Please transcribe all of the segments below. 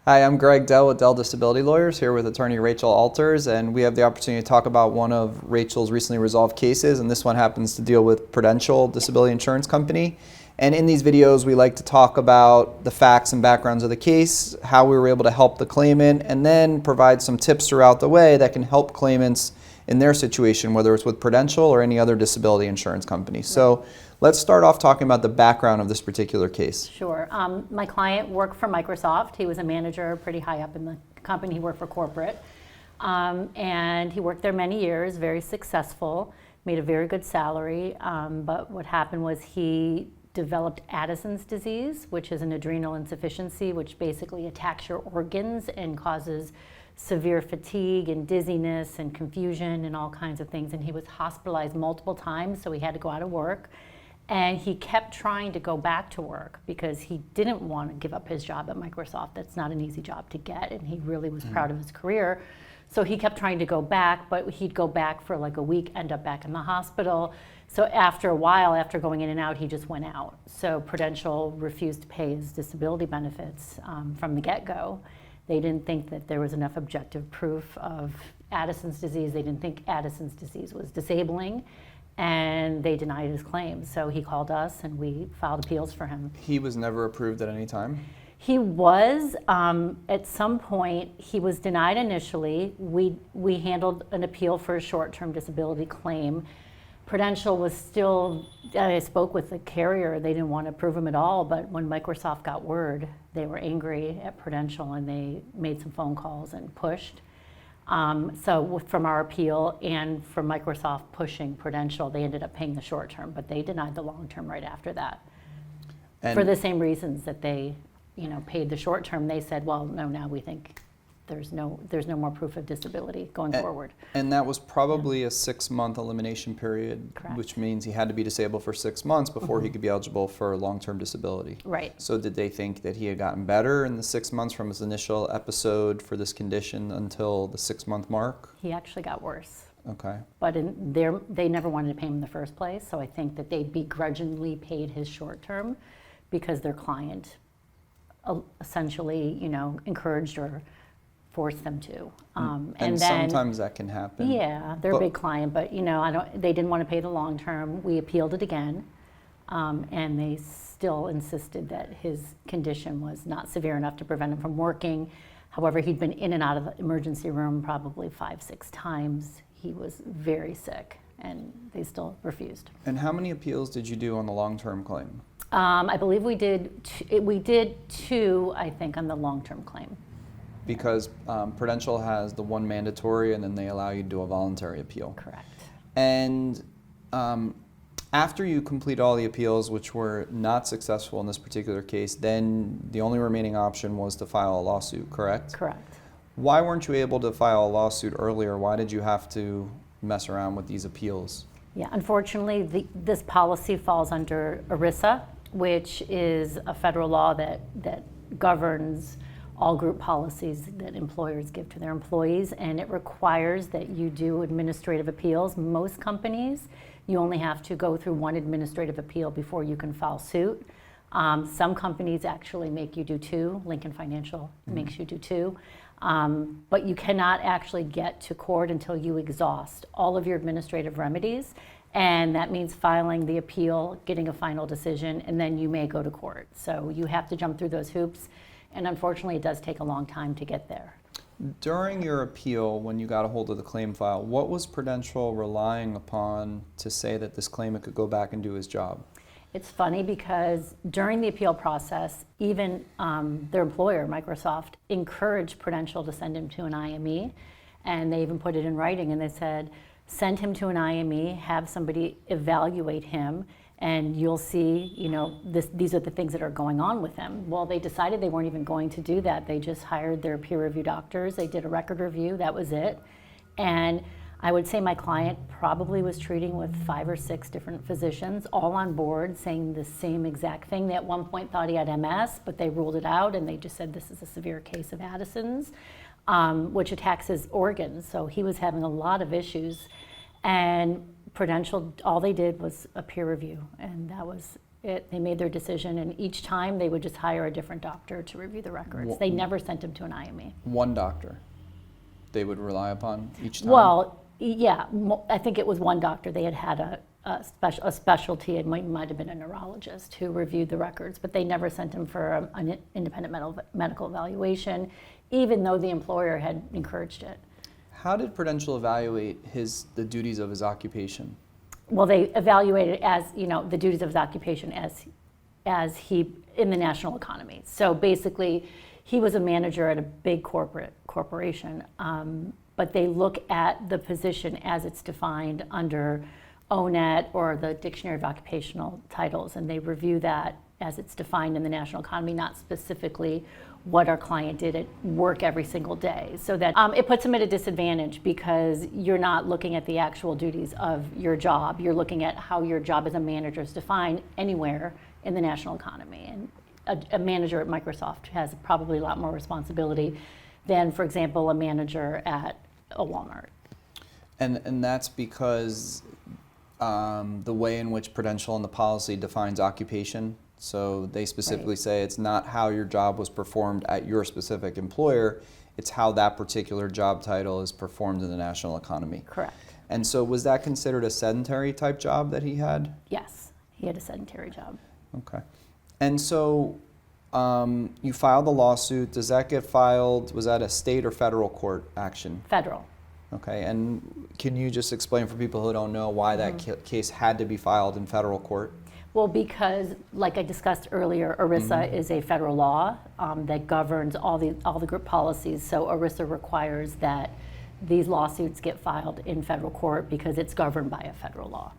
Hi, I'm Greg Dell with Dell Disability Lawyers, here with attorney Rachel Alters, and we have the opportunity to talk about one of Rachel's recently resolved cases, and this one happens to deal with Prudential Disability Insurance Company. And in these videos, we like to talk about the facts and backgrounds of the case, how we were able to help the claimant, and then provide some tips throughout the way that can help claimants in their situation, whether it's with Prudential or any other disability insurance company. So let's start off talking about the background of this particular case. Sure. My client worked for Microsoft. He was a manager pretty high up in the company. He worked for corporate. And he worked there many years, very successful, made a very good salary. But what happened was he developed Addison's disease, which is an adrenal insufficiency, which basically attacks your organs and causes severe fatigue and dizziness and confusion and all kinds of things. And he was hospitalized multiple times, so he had to go out of work. And he kept trying to go back to work because he didn't want to give up his job at Microsoft. That's not an easy job to get, and he really was proud of his career. So he kept trying to go back, but he'd go back for like a week, end up back in the hospital. So after a while, after going in and out, he just went out. So Prudential refused to pay his disability benefits from the get-go. They didn't think that there was enough objective proof of Addison's disease. They didn't think Addison's disease was disabling, and they denied his claims. So he called us and we filed appeals for him. He was never approved at any time? He was, at some point, he was denied initially. We handled an appeal for a short-term disability claim. Prudential was still, I spoke with the carrier, they didn't want to approve him at all, but when Microsoft got word, they were angry at Prudential and they made some phone calls and pushed. So from our appeal and from Microsoft pushing Prudential, they ended up paying the short term, but they denied the long term right after that. And for the same reasons that they, paid the short term, they said, well, no, now we think there's no more proof of disability going forward. And that was probably a 6-month elimination period, Correct. Which means he had to be disabled for 6 months before he could be eligible for long-term disability. Right. So did they think that he had gotten better in the 6 months from his initial episode for this condition until the 6-month mark? He actually got worse. Okay. But they never wanted to pay him in the first place, so I think that they begrudgingly paid his short term because their client essentially, encouraged or forced them to. And then, sometimes that can happen. Yeah, they're a big client, but they didn't want to pay the long term. We appealed it again, and they still insisted that his condition was not severe enough to prevent him from working. However, he'd been in and out of the emergency room probably 5-6 times. He was very sick, and they still refused. And how many appeals did you do on the long-term claim? I believe we did 2, I think, on the long-term claim. Because Prudential has the one mandatory, and then they allow you to do a voluntary appeal. Correct. And after you complete all the appeals, which were not successful in this particular case, then the only remaining option was to file a lawsuit, correct? Correct. Why weren't you able to file a lawsuit earlier? Why did you have to mess around with these appeals? Yeah, unfortunately, this policy falls under ERISA, which is a federal law that governs all group policies that employers give to their employees, and it requires that you do administrative appeals. Most companies, you only have to go through one administrative appeal before you can file suit. Some companies actually make you do 2. Lincoln Financial makes you do 2. But you cannot actually get to court until you exhaust all of your administrative remedies, and that means filing the appeal, getting a final decision, and then you may go to court. So you have to jump through those hoops. And unfortunately, it does take a long time to get there. During your appeal, when you got a hold of the claim file, what was Prudential relying upon to say that this claimant could go back and do his job? It's funny because during the appeal process, even their employer, Microsoft, encouraged Prudential to send him to an IME, and they even put it in writing, and they said, send him to an IME, have somebody evaluate him, and you'll see, these are the things that are going on with him. Well, they decided they weren't even going to do that. They just hired their peer review doctors. They did a record review, that was it. And I would say my client probably was treating with 5 or 6 different physicians, all on board, saying the same exact thing. They at one point thought he had MS, but they ruled it out, and they just said this is a severe case of Addison's, which attacks his organs. So he was having a lot of issues. And Prudential, all they did was a peer review, and that was it. They made their decision, and each time they would just hire a different doctor to review the records. They never sent him to an IME. One doctor they would rely upon each time? Well, yeah, I think it was one doctor. They had a specialty. It might have been a neurologist who reviewed the records, but they never sent him for an independent medical evaluation, even though the employer had encouraged it. How did Prudential evaluate the duties of his occupation? Well, they evaluated as, the duties of his occupation as he in the national economy. So basically, he was a manager at a big corporation, but they look at the position as it's defined under ONET or the Dictionary of Occupational Titles, and they review that as it's defined in the national economy, not specifically what our client did at work every single day. So that it puts him at a disadvantage because you're not looking at the actual duties of your job. You're looking at how your job as a manager is defined anywhere in the national economy. And a manager at Microsoft has probably a lot more responsibility than, for example, a manager at a Walmart. And that's because the way in which Prudential and the policy defines occupation. So they specifically say it's not how your job was performed at your specific employer, it's how that particular job title is performed in the national economy. Correct. And so was that considered a sedentary type job that he had? Yes, he had a sedentary job. Okay. And so you filed the lawsuit. Does that get filed, was that a state or federal court action? Federal. Okay, and can you just explain for people who don't know why that case had to be filed in federal court? Well, because, like I discussed earlier, ERISA is a federal law that governs all the group policies. So ERISA requires that these lawsuits get filed in federal court because it's governed by a federal law.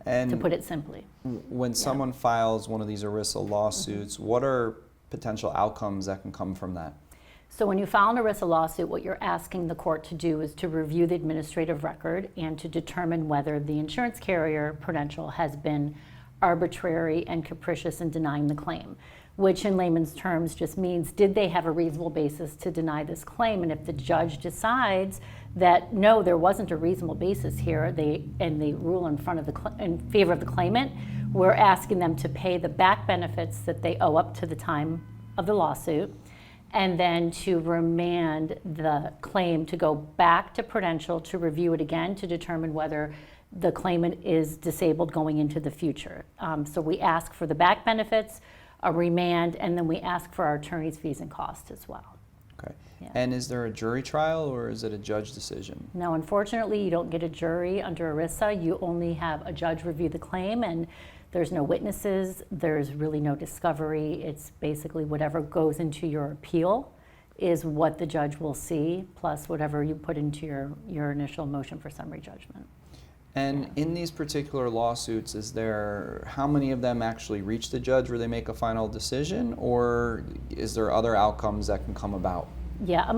And to put it simply, when someone files one of these ERISA lawsuits, what are potential outcomes that can come from that? So when you file an ERISA lawsuit, what you're asking the court to do is to review the administrative record and to determine whether the insurance carrier, Prudential, has been arbitrary and capricious in denying the claim, which in layman's terms just means, did they have a reasonable basis to deny this claim? And if the judge decides that no, there wasn't a reasonable basis here, and they rule in favor of the claimant, we're asking them to pay the back benefits that they owe up to the time of the lawsuit, and then to remand the claim to go back to Prudential to review it again to determine whether the claimant is disabled going into the future. So we ask for the back benefits, a remand, and then we ask for our attorney's fees and costs as well. Okay. Yeah. And is there a jury trial or is it a judge decision? No, unfortunately, you don't get a jury under ERISA. You only have a judge review the claim, and there's no witnesses. There's really no discovery. It's basically whatever goes into your appeal is what the judge will see, plus whatever you put into your initial motion for summary judgment. And in these particular lawsuits, how many of them actually reach the judge where they make a final decision, or is there other outcomes that can come about? Yeah, a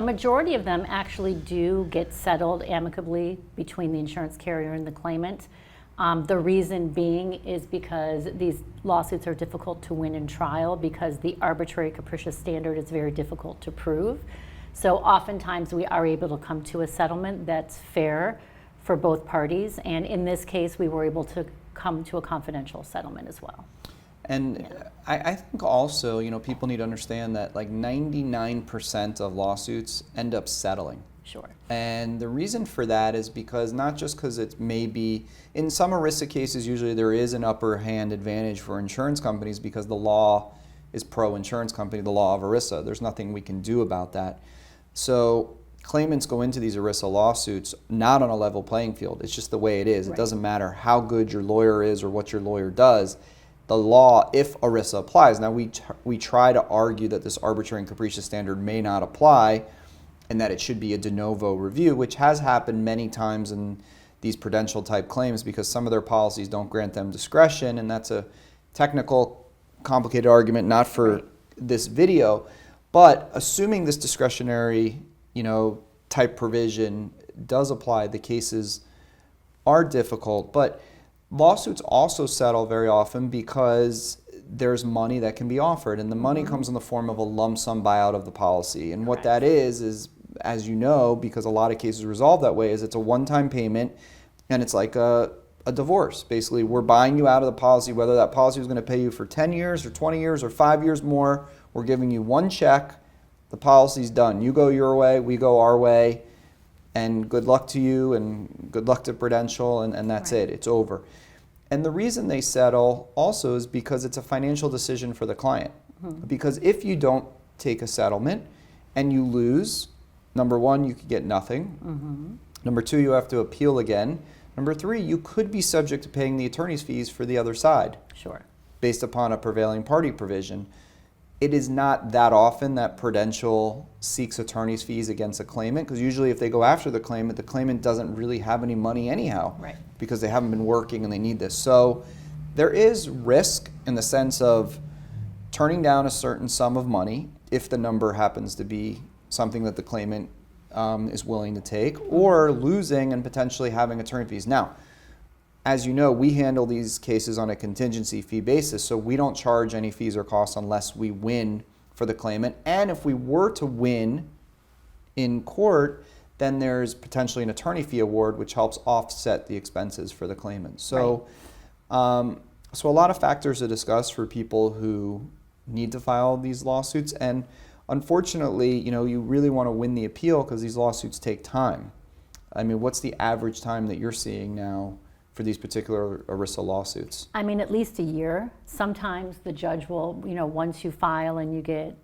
majority of them actually do get settled amicably between the insurance carrier and the claimant. The reason being is because these lawsuits are difficult to win in trial because the arbitrary capricious standard is very difficult to prove. So oftentimes we are able to come to a settlement that's fair for both parties, and in this case we were able to come to a confidential settlement as well. And yeah. I think also, people need to understand that like 99% of lawsuits end up settling. Sure. And the reason for that is because not just because it may be, in some ERISA cases usually there is an upper hand advantage for insurance companies because the law is pro-insurance company, the law of ERISA. There's nothing we can do about that. So claimants go into these ERISA lawsuits not on a level playing field. It's just the way it is. Right. It doesn't matter how good your lawyer is or what your lawyer does. The law, if ERISA applies, now we try to argue that this arbitrary and capricious standard may not apply and that it should be a de novo review, which has happened many times in these Prudential type claims because some of their policies don't grant them discretion, and that's a technical, complicated argument, not for this video. But assuming this discretionary type provision does apply, the cases are difficult, but lawsuits also settle very often because there's money that can be offered, and the money comes in the form of a lump sum buyout of the policy. And what that is, as you know, because a lot of cases resolve that way, is it's a one-time payment, and it's like a a divorce. Basically, we're buying you out of the policy, whether that policy was going to pay you for 10 years or 20 years or 5 years more. We're giving you one check. The policy's done. You go your way, we go our way, and good luck to you and good luck to Prudential, and that's Right. it. It's over. And the reason they settle also is because it's a financial decision for the client. Because if you don't take a settlement and you lose, number one, you could get nothing. Number two, you have to appeal again. Number three, you could be subject to paying the attorney's fees for the other side Sure. based upon a prevailing party provision. It is not that often that Prudential seeks attorney's fees against a claimant, because usually if they go after the claimant doesn't really have any money anyhow, Right. because they haven't been working and they need this. So there is risk in the sense of turning down a certain sum of money if the number happens to be something that the claimant is willing to take, or losing and potentially having attorney fees. Now, as you know, we handle these cases on a contingency fee basis, so we don't charge any fees or costs unless we win for the claimant. And if we were to win in court, then there's potentially an attorney fee award, which helps offset the expenses for the claimant. So, so a lot of factors to discuss for people who need to file these lawsuits. And unfortunately, you know, you really want to win the appeal because these lawsuits take time. I mean, what's the average time that you're seeing now for these particular ERISA lawsuits? I mean, at least a year. Sometimes the judge will, you know, once you file and you get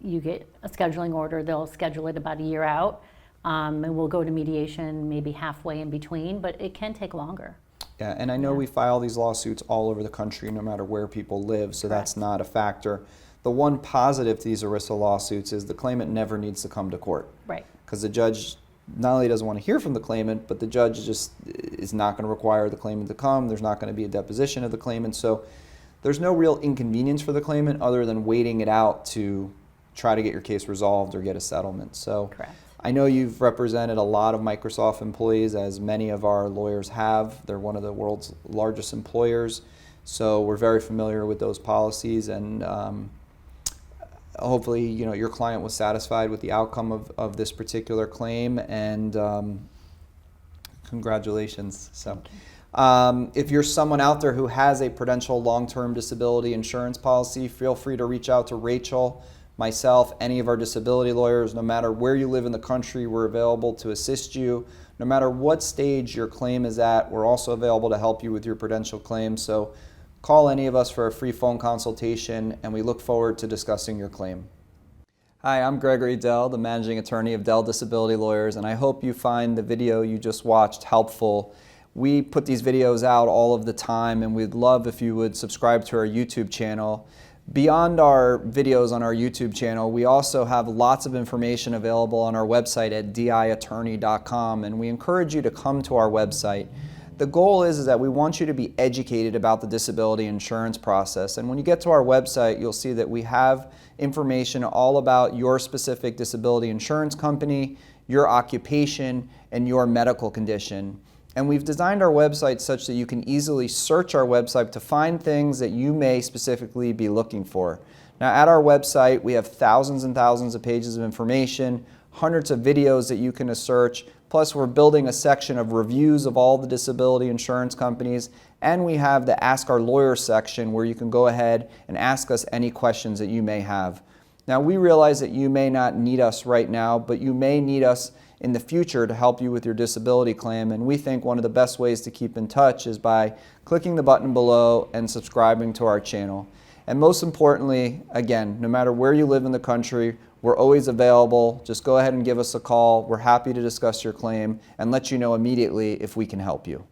a scheduling order, they'll schedule it about a year out, and we'll go to mediation maybe halfway in between, but it can take longer. Yeah, and I know we file these lawsuits all over the country, no matter where people live, so that's not a factor. The one positive to these ERISA lawsuits is the claimant never needs to come to court. Right. Because the judge not only doesn't want to hear from the claimant, but the judge just is not going to require the claimant to come. There's not going to be a deposition of the claimant. So there's no real inconvenience for the claimant other than waiting it out to try to get your case resolved or get a settlement. So Correct. I know you've represented a lot of Microsoft employees, as many of our lawyers have. They're one of the world's largest employers. So we're very familiar with those policies, and hopefully, you know, your client was satisfied with the outcome of this particular claim, and congratulations. So, if you're someone out there who has a Prudential long-term disability insurance policy, feel free to reach out to Rachel, myself, any of our disability lawyers. No matter where you live in the country, we're available to assist you. No matter what stage your claim is at, we're also available to help you with your Prudential claim. So call any of us for a free phone consultation, and we look forward to discussing your claim. Hi, I'm Gregory Dell, the managing attorney of Dell Disability Lawyers, and I hope you find the video you just watched helpful. We put these videos out all of the time, and we'd love if you would subscribe to our YouTube channel. Beyond our videos on our YouTube channel, we also have lots of information available on our website at diattorney.com, and we encourage you to come to our website. The goal is that we want you to be educated about the disability insurance process. And when you get to our website, you'll see that we have information all about your specific disability insurance company, your occupation, and your medical condition. And we've designed our website such that you can easily search our website to find things that you may specifically be looking for. Now, at our website, we have thousands and thousands of pages of information, hundreds of videos that you can search. Plus, we're building a section of reviews of all the disability insurance companies, and we have the Ask Our Lawyer section where you can go ahead and ask us any questions that you may have. Now, we realize that you may not need us right now, but you may need us in the future to help you with your disability claim, and we think one of the best ways to keep in touch is by clicking the button below and subscribing to our channel. And most importantly, again, no matter where you live in the country, we're always available. Just go ahead and give us a call. We're happy to discuss your claim and let you know immediately if we can help you.